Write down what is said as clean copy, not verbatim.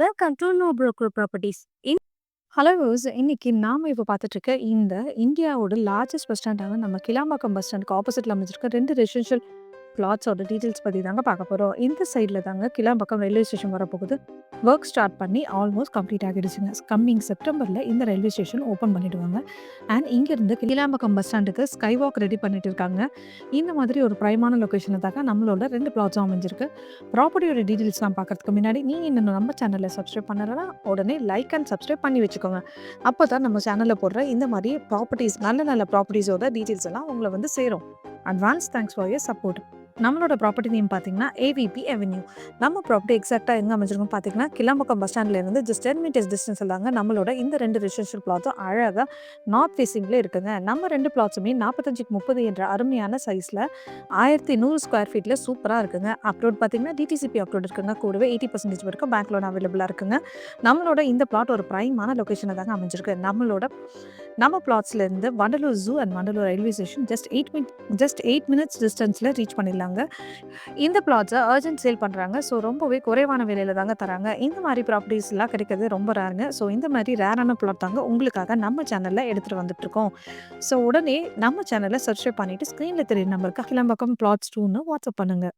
Welcome to know broker properties. Hello viewers, இன்னைக்கு நாம இப்போ பார்த்துட்டு இருக்க இந்த இந்தியாவோட லார்ஜஸ்ட் பஸ் ஸ்டாண்டான நம்ம கிளாம்பாக்கம் பஸ் ஸ்டாண்டுக்கு ஆப்போசிட்ல அமைஞ்சிருக்க 2 ரெசிடென்ஷியல் பிளாட்ஸோட டீட்டெயில்ஸ் பற்றி தாங்க பார்க்க போகிறோம். இந்த சைடில் தாங்க கிளாம்பாக்கம் ரயில்வே ஸ்டேஷன் வரப்போகுது. ஒர்க் ஸ்டார்ட் பண்ணி ஆல்மோஸ்ட் கம்ப்ளீட் ஆகிடுச்சுங்க. கம்மிங் செப்டம்பரில் இந்த ரயில்வே ஸ்டேஷன் ஓப்பன் பண்ணிடுவாங்க. அண்ட் இங்கேருந்து கிளாம்பாக்கம் பஸ் ஸ்டாண்டுக்கு ஸ்கை வாக் ரெடி பண்ணிட்டு இருக்காங்க. இந்த மாதிரி ஒரு ப்ரைமான லொக்கேஷனில் தாங்க நம்மளோட 2 பிளாட்ஸும் அமைஞ்சிருக்கு. ப்ராப்பர்ட்டியோட டீட்டெயில்ஸ்லாம் பார்க்கறதுக்கு முன்னாடி நீங்கள் இன்னும் நம்ம சேனலை சப்ஸ்கிரைப் பண்ணலைன்னா உடனே லைக் அண்ட் சப்ஸ்கிரைப் பண்ணி வச்சுக்கோங்க. அப்போ தான் நம்ம சேனலில் போடுற இந்த மாதிரி ப்ராப்பர்ட்டிஸ் நல்ல நல்ல ப்ராப்பர்ட்டிஸோட டீட்டெயில்ஸ் எல்லாம் உங்களை வந்து சேரும். Advance thanks for your support. நம்மளோட ப்ராப்பர்ட்டி நேம் பார்த்தீங்கன்னா ஏவிபி அவென்யூ. நம்ம ப்ராப்பர்ட்டி எக்ஸாக்டாக எங்கே அமைஞ்சிருக்கும் பார்த்தீங்கன்னா கிளாம்பாக்கம் பஸ் ஸ்டாண்ட்லேருந்து ஜஸ்ட் 10 மீட்டர்ஸ் டிஸ்டன்ஸ் தாங்க நம்மளோட இந்த 2 ரெசிடென்ஷியல் பிளாட்ஸும் அழகாக நார்த் ஃபேஸிங்கில் இருக்குங்க. நம்ம 2 பிளாட்ஸுமே 45க்கு 30 என்ற அருமையான சைஸில் 1100 ஸ்கொயர் ஃபீட்டில் சூப்பராக இருக்குங்க. அப்ரோட் பார்த்தீங்கன்னா டிடிசிபி அப்ரோட் இருக்குங்க. கூடவே 80% வரைக்கும் பேங்க் லோன் அவைலபிளாக இருக்குங்க. நம்மளோட இந்த பிளாட் ஒரு ப்ரைமான லொக்கேஷனில் தாங்க அமைஞ்சிருக்கு. நம்ம பிளாட்ஸ்லேருந்து Vandalur zoo and Vandalur railway station just 8 minutes டிஸ்டன்ஸில் ரீச் பண்ணிடலாங்க. இந்த பிளாட்ஸை அர்ஜென்ட் சேல் பண்ணுறாங்க. ஸோ ரொம்பவே குறைவான விலையில தாங்க தராங்க. இந்த மாதிரி ப்ராப்பர்ட்டிஸ்லாம் கிடைக்கிறது ரொம்ப ரேருங்க. ஸோ இந்த மாதிரி ரேரான பிளாட் தாங்க உங்களுக்காக நம்ம சேனலில் எடுத்துகிட்டு வந்துட்டுருக்கோம். ஸோ உடனே நம்ம சேனலை சப்ஸ்கிரைப் பண்ணிவிட்டு ஸ்க்ரீனில் தெரியுற நம்பருக்கு கிளாம்பாக்கம் பிளாட்ஸ் 2ன்னு வாட்ஸ்அப் பண்ணுங்கள்.